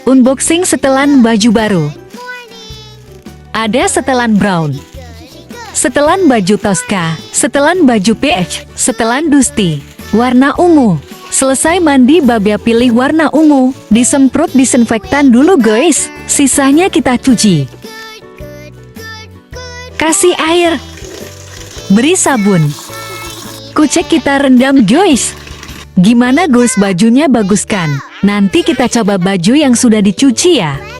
Unboxing setelan baju baru. Ada setelan brown, setelan baju Tosca, setelan baju PH, setelan Dusty, warna ungu. Selesai mandi Babia pilih warna ungu, disemprot disinfektan dulu guys, sisanya kita cuci. Kasih air, beri sabun, kucek kita rendam guys. Gimana guys bajunya bagus kan? Nanti kita coba baju yang sudah dicuci ya.